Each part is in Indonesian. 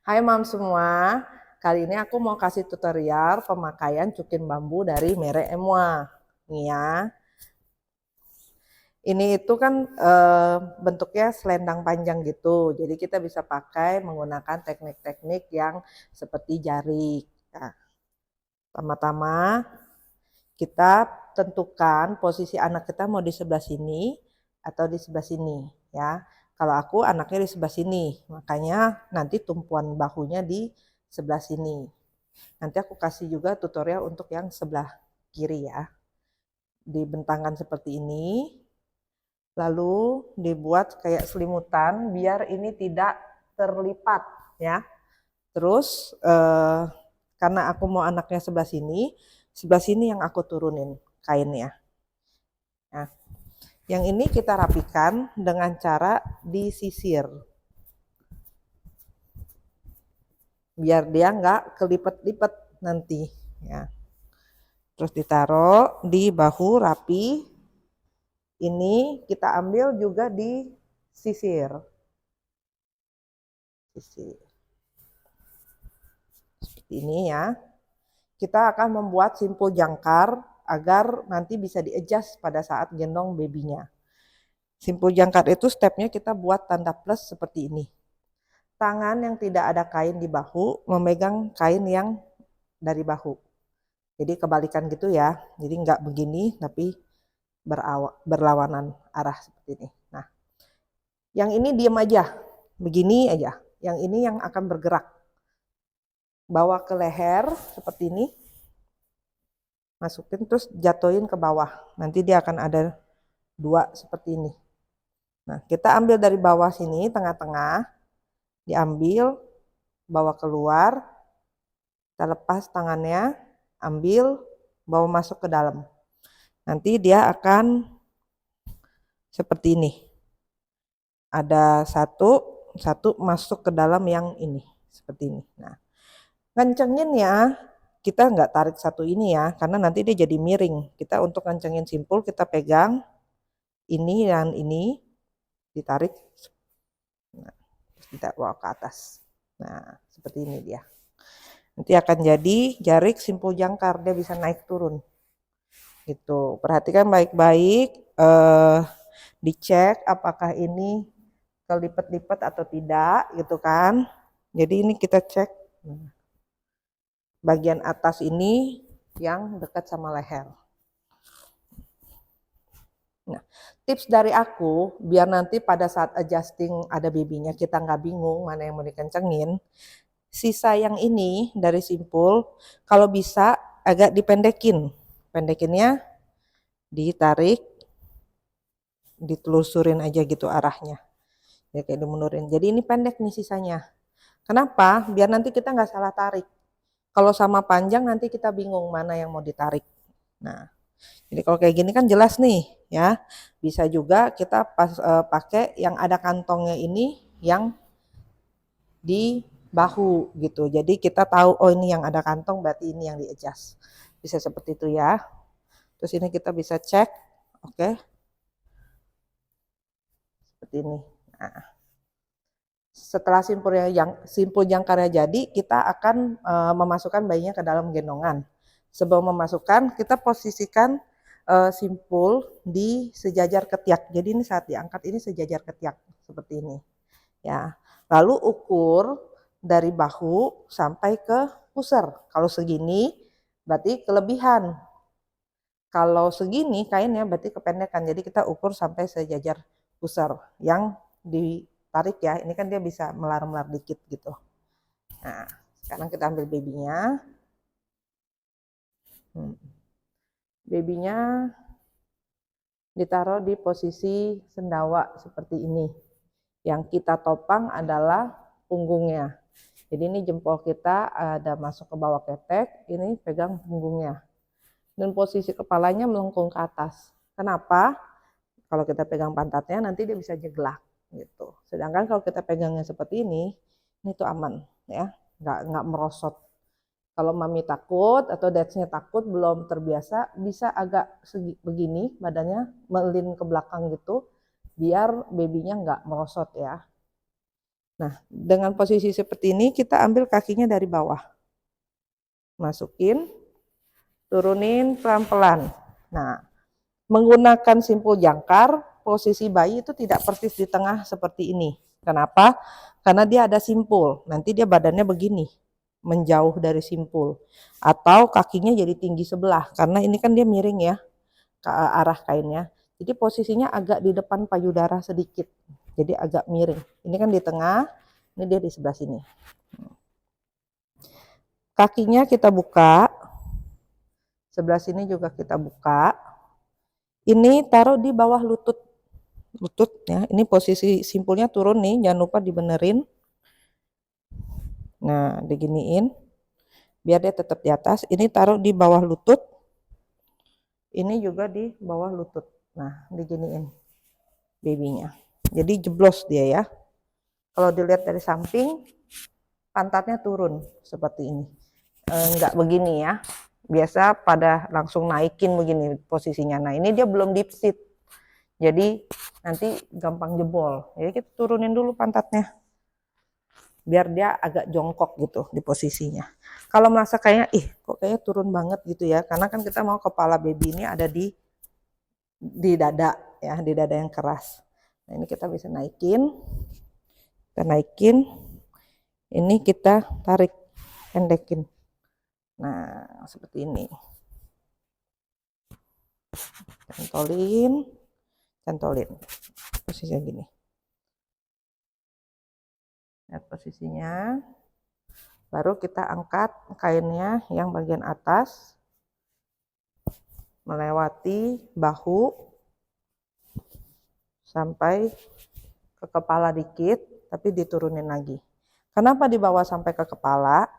Hai mam semua, kali ini aku mau kasih tutorial pemakaian cukin bambu dari merek Emua. Nih ya, ini itu kan bentuknya selendang panjang gitu, jadi kita bisa pakai menggunakan teknik-teknik yang seperti jarik. Nah, pertama-tama kita tentukan posisi anak kita mau di sebelah sini atau di sebelah sini ya. Kalau aku anaknya di sebelah sini, makanya nanti tumpuan bahunya di sebelah sini. Nanti aku kasih juga tutorial untuk yang sebelah kiri ya. Dibentangkan seperti ini, lalu dibuat kayak selimutan biar ini tidak terlipat ya. Terus karena aku mau anaknya sebelah sini yang aku turunin kainnya. Nah, yang ini kita rapikan dengan cara disisir. Biar dia nggak kelipet-lipet nanti ya. Terus ditaruh di bahu rapi. Ini kita ambil juga di sisir. Seperti ini ya. Kita akan membuat simpul jangkar agar nanti bisa di-adjust pada saat gendong babynya. Simpul jangkar itu stepnya kita buat tanda plus seperti ini. Tangan yang tidak ada kain di bahu memegang kain yang dari bahu. Jadi kebalikan gitu ya. Jadi nggak begini tapi berlawanan arah seperti ini. Nah, yang ini diam aja, begini aja. Yang ini yang akan bergerak. Bawa ke leher seperti ini. Masukin terus jatuhin ke bawah. Nanti dia akan ada dua seperti ini. Nah, kita ambil dari bawah sini, tengah-tengah. Diambil, bawa keluar. Kita lepas tangannya, ambil, bawa masuk ke dalam. Nanti dia akan seperti ini. Ada satu masuk ke dalam yang ini. Seperti ini. Nah, kencengin ya. Kita nggak tarik satu ini ya, karena nanti dia jadi miring. Kita untuk kencengin simpul, kita pegang ini dan ini, ditarik, nah, terus kita bawa ke atas. Nah, seperti ini dia. Nanti akan jadi jarik simpul jangkar, dia bisa naik turun. Gitu. Perhatikan baik-baik, dicek apakah ini kelipet-lipet atau tidak, gitu kan. Jadi ini kita cek bagian atas ini yang dekat sama leher. Nah, tips dari aku, biar nanti pada saat adjusting ada babynya kita nggak bingung mana yang mau dikencengin, sisa yang ini dari simpul, kalau bisa agak dipendekin. Pendekinnya ditarik, ditelusurin aja gitu arahnya. Ya kayak dimundurin. Jadi ini pendek nih sisanya. Kenapa? Biar nanti kita nggak salah tarik. Kalau sama panjang nanti kita bingung mana yang mau ditarik. Nah, jadi kalau kayak gini kan jelas nih ya. Bisa juga kita pakai yang ada kantongnya ini yang di bahu gitu. Jadi kita tahu oh ini yang ada kantong berarti ini yang di adjust. Bisa seperti itu ya. Terus ini kita bisa cek, oke. Seperti ini. Nah, setelah simpul jangkarnya jadi, kita akan memasukkan bayinya ke dalam gendongan. Sebelum memasukkan, kita posisikan simpul di sejajar ketiak. Jadi ini saat diangkat ini sejajar ketiak seperti ini. Ya. Lalu ukur dari bahu sampai ke pusar. Kalau segini berarti kelebihan. Kalau segini kainnya berarti kependekan. Jadi kita ukur sampai sejajar pusar yang ditarik ya. Ini kan dia bisa melar-melar dikit gitu. Nah, sekarang kita ambil babynya. Babynya ditaruh di posisi sendawa seperti ini. Yang kita topang adalah punggungnya. Jadi ini jempol kita ada masuk ke bawah ketek, ini pegang punggungnya. Dan posisi kepalanya melengkung ke atas. Kenapa? Kalau kita pegang pantatnya nanti dia bisa jeglak gitu. Sedangkan kalau kita pegangnya seperti ini tuh aman ya, nggak merosot. Kalau mami takut atau dadsnya takut belum terbiasa, bisa agak begini badannya melin ke belakang gitu, biar babynya nggak merosot ya. Nah, dengan posisi seperti ini kita ambil kakinya dari bawah. Masukin, turunin pelan-pelan. Nah, menggunakan simpul jangkar, posisi bayi itu tidak persis di tengah seperti ini. Kenapa? Karena dia ada simpul. Nanti dia badannya begini, menjauh dari simpul. Atau kakinya jadi tinggi sebelah, karena ini kan dia miring ya, ke arah kainnya. Jadi posisinya agak di depan payudara sedikit. Jadi agak miring. Ini kan di tengah, ini dia di sebelah sini. Kakinya kita buka, sebelah sini juga kita buka. Ini taruh di bawah lutut ya. Ini posisi simpulnya turun nih, jangan lupa dibenerin. Nah, diginiin biar dia tetap di atas. Ini taruh di bawah lutut. Ini juga di bawah lutut. Nah, diginiin babynya. Jadi jeblos dia ya. Kalau dilihat dari samping, pantatnya turun seperti ini. Enggak begini ya. Biasa pada langsung naikin begini posisinya. Nah, ini dia belum deep sit. Jadi nanti gampang jebol. Jadi kita turunin dulu pantatnya. Biar dia agak jongkok gitu di posisinya. Kalau merasa kayaknya, kok kayaknya turun banget gitu ya. Karena kan kita mau kepala baby ini ada di dada ya, di dada yang keras. Nah, ini kita bisa naikin. Kita naikin. Ini kita tarik, pendekin. Nah, seperti ini. Cantolin. Posisinya gini. Lihat posisinya. Baru kita angkat kainnya yang bagian atas. Melewati bahu. Sampai ke kepala dikit, tapi diturunin lagi. Kenapa dibawa sampai ke kepala?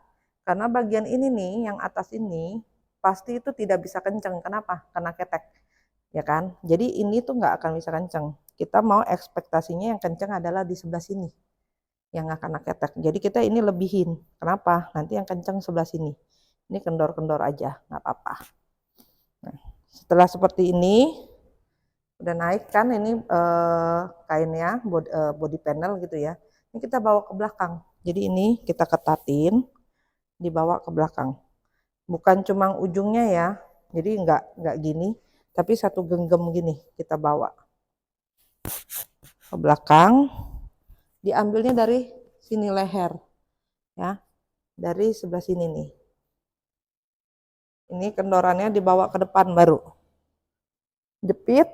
Karena bagian ini nih, yang atas ini, pasti itu tidak bisa kenceng. Kenapa? Karena ketek. Ya kan? Jadi ini tuh nggak akan bisa kenceng. Kita mau ekspektasinya yang kenceng adalah di sebelah sini. Yang akan ketek. Jadi kita ini lebihin. Kenapa? Nanti yang kenceng sebelah sini. Ini kendor-kendor aja, nggak apa-apa. Nah, setelah seperti ini, udah naik kan ini kainnya, body panel gitu ya. Ini kita bawa ke belakang. Jadi ini kita ketatin, dibawa ke belakang. Bukan cuma ujungnya ya, jadi nggak gini, tapi satu genggam gini kita bawa ke belakang. Diambilnya dari sini leher, ya, dari sebelah sini nih. Ini kendorannya dibawa ke depan baru. Jepit,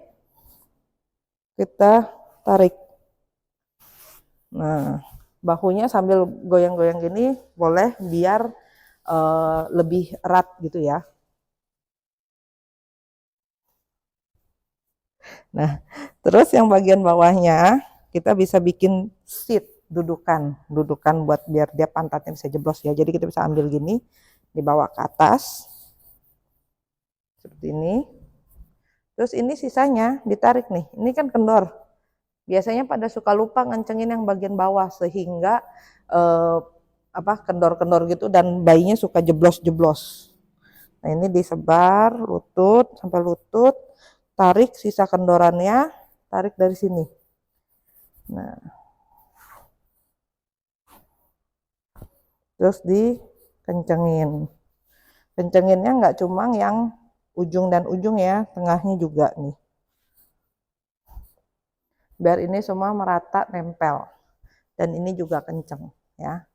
kita tarik. Nah, bahunya sambil goyang-goyang gini boleh biar lebih erat gitu ya. Nah, terus yang bagian bawahnya kita bisa bikin seat, dudukan buat biar dia pantatnya bisa jeblos ya. Jadi kita bisa ambil gini, dibawa ke atas seperti ini. Terus ini sisanya ditarik nih. Ini kan kendor. Biasanya pada suka lupa ngencengin yang bagian bawah sehingga kendor-kendor gitu dan bayinya suka jeblos-jeblos. Nah, ini disebar lutut sampai lutut, tarik sisa kendorannya, tarik dari sini. Nah, terus dikencengin. Kencenginnya nggak cuma yang ujung dan ujung ya, tengahnya juga nih. Biar ini semua merata nempel. Dan ini juga kenceng ya.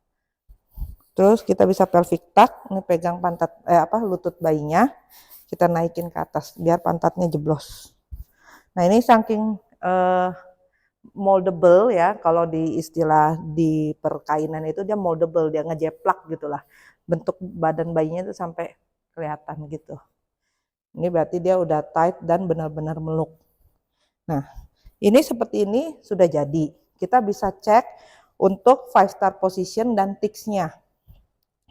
Terus kita bisa pelvic tuck, ini pegang pantat lutut bayinya, kita naikin ke atas biar pantatnya jeblos. Nah, ini saking moldable ya, kalau di istilah di perkainan itu dia moldable, dia ngejeplak gitulah. Bentuk badan bayinya itu sampai kelihatan gitu. Ini berarti dia udah tight dan benar-benar meluk. Nah, ini seperti ini sudah jadi. Kita bisa cek untuk 5-star position dan tics-nya.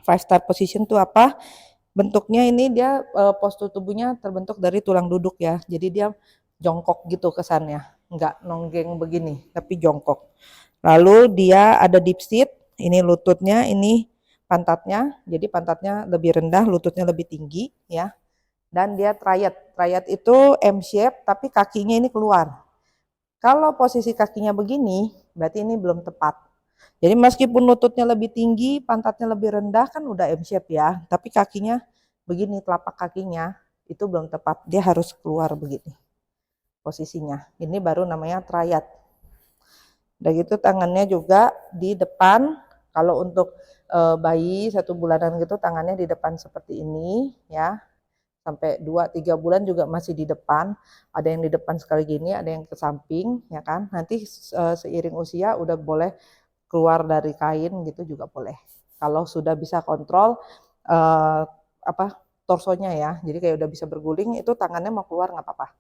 5-star position itu apa? Bentuknya ini dia postur tubuhnya terbentuk dari tulang duduk ya. Jadi dia jongkok gitu kesannya. Enggak nonggeng begini, tapi jongkok. Lalu dia ada deep sit, ini lututnya, ini pantatnya. Jadi pantatnya lebih rendah, lututnya lebih tinggi ya. Dan dia triad. Triad itu M shape tapi kakinya ini keluar. Kalau posisi kakinya begini, berarti ini belum tepat. Jadi meskipun lututnya lebih tinggi, pantatnya lebih rendah kan udah M shape ya, tapi kakinya begini, telapak kakinya itu belum tepat, dia harus keluar begini posisinya. Ini baru namanya triad. Udah gitu tangannya juga di depan. Kalau untuk bayi 1 bulanan gitu tangannya di depan seperti ini ya. Sampai 2-3 bulan juga masih di depan. Ada yang di depan sekali gini, ada yang ke samping ya kan. Nanti seiring usia udah boleh keluar dari kain gitu juga boleh. Kalau sudah bisa kontrol apa torsonya ya. Jadi kayak udah bisa berguling itu tangannya mau keluar nggak apa-apa.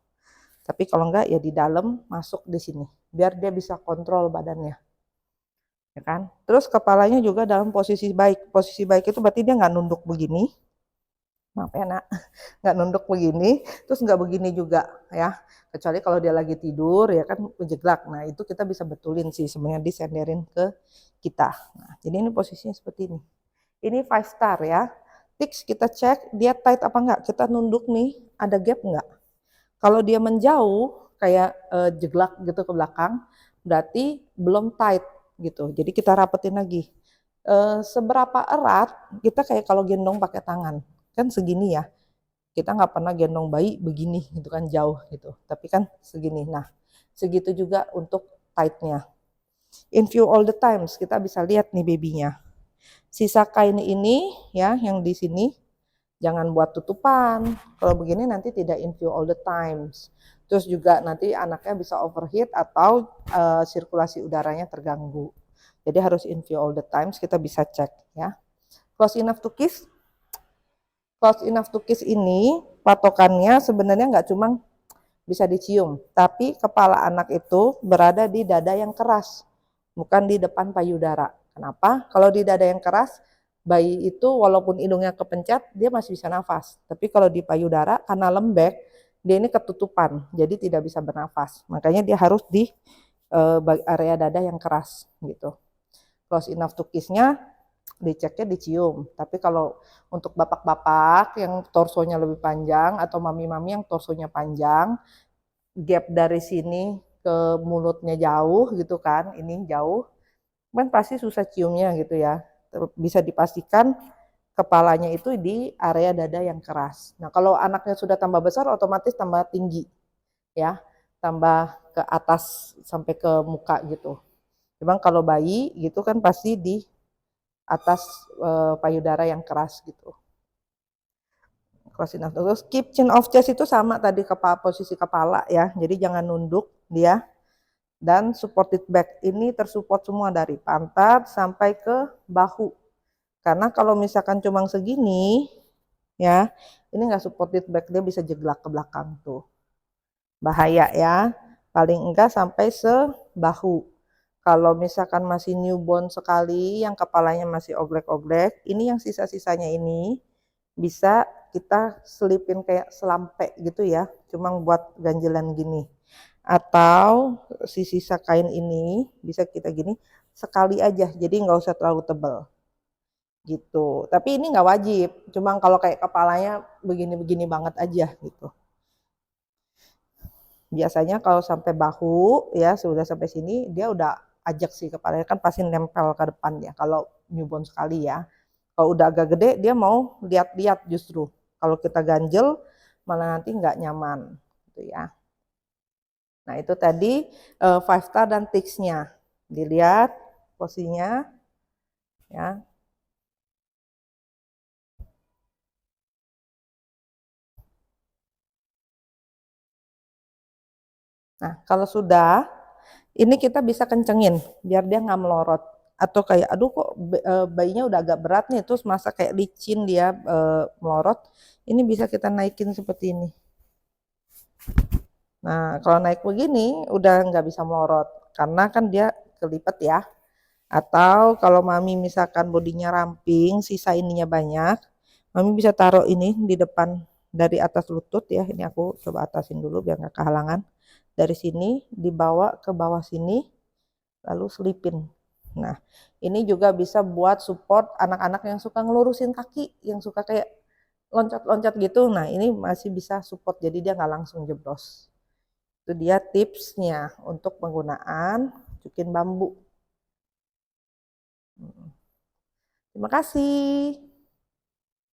Tapi kalau enggak ya di dalam masuk di sini biar dia bisa kontrol badannya. Ya kan? Terus kepalanya juga dalam posisi baik. Posisi baik itu berarti dia nggak nunduk begini. Maaf ya nak, nggak nunduk begini, terus nggak begini juga ya. Kecuali kalau dia lagi tidur ya kan menjeglak. Nah itu kita bisa betulin sih sebenarnya disenderin ke kita. Nah, jadi ini posisinya seperti ini. Ini 5 star ya. Tiks kita cek dia tight apa enggak. Kita nunduk nih, ada gap enggak. Kalau dia menjauh kayak jeglak gitu ke belakang, berarti belum tight gitu. Jadi kita rapetin lagi. Seberapa erat kita kayak kalau gendong pakai tangan kan segini ya. Kita nggak pernah gendong bayi begini gitu kan jauh gitu. Tapi kan segini. Nah segitu juga untuk tightnya. In view all the times kita bisa lihat nih babynya. Sisa kain ini ya yang di sini jangan buat tutupan. Kalau begini nanti tidak in view all the times. Terus juga nanti anaknya bisa overheat atau sirkulasi udaranya terganggu. Jadi harus in view all the times kita bisa cek ya. Close enough to kiss. Close enough to kiss ini patokannya sebenarnya nggak cuma bisa dicium, tapi kepala anak itu berada di dada yang keras, bukan di depan payudara. Kenapa? Kalau di dada yang keras, bayi itu walaupun hidungnya kepencet, dia masih bisa nafas. Tapi kalau di payudara, karena lembek, dia ini ketutupan, jadi tidak bisa bernafas. Makanya dia harus di area dada yang keras gitu. Close enough to kiss-nya diceknya dicium. Tapi kalau untuk bapak-bapak yang torsonya lebih panjang atau mami-mami yang torsonya panjang, gap dari sini ke mulutnya jauh gitu kan, ini jauh, kan pasti susah ciumnya gitu ya. Bisa dipastikan kepalanya itu di area dada yang keras. Nah kalau anaknya sudah tambah besar otomatis tambah tinggi ya, tambah ke atas sampai ke muka gitu. Memang kalau bayi gitu kan pasti di atas payudara yang keras gitu. Close enough. Terus keep chin off chest itu sama tadi kepala, posisi kepala ya. Jadi jangan nunduk dia. Dan supported back ini tersupport semua dari pantat sampai ke bahu. Karena kalau misalkan cuma segini ya, ini nggak supported back, dia bisa jeglak ke belakang tuh. Bahaya ya. Paling enggak sampai sebahu. Kalau misalkan masih newborn sekali, yang kepalanya masih oglek-oglek, ini yang sisa-sisanya ini bisa kita selipin kayak selampe gitu ya, cuma buat ganjelan gini. Atau si sisa kain ini bisa kita gini sekali aja, jadi nggak usah terlalu tebal gitu. Tapi ini nggak wajib, cuma kalau kayak kepalanya begini-begini banget aja gitu. Biasanya kalau sampai bahu ya sudah sampai sini dia udah ajak sih kepalanya kan pasti nempel ke depan ya kalau newborn sekali ya. Kalau udah agak gede dia mau lihat-lihat justru. Kalau kita ganjel malah nanti nggak nyaman gitu ya. Nah itu tadi 5 star dan tips-nya. Dilihat posisinya ya. Nah kalau sudah ini kita bisa kencengin biar dia nggak melorot atau kayak aduh kok bayinya udah agak berat nih terus masa kayak licin dia melorot, ini bisa kita naikin seperti ini. Nah kalau naik begini udah nggak bisa melorot karena kan dia kelipet ya. Atau kalau mami misalkan bodinya ramping sisa ininya banyak, mami bisa taruh ini di depan dari atas lutut ya. Ini aku coba atasin dulu biar nggak kehalangan. Dari sini dibawa ke bawah sini lalu selipin. Nah, ini juga bisa buat support anak-anak yang suka ngelurusin kaki, yang suka kayak loncat-loncat gitu. Nah, ini masih bisa support jadi dia nggak langsung jeblos. Itu dia tipsnya untuk penggunaan cukin bambu. Terima kasih.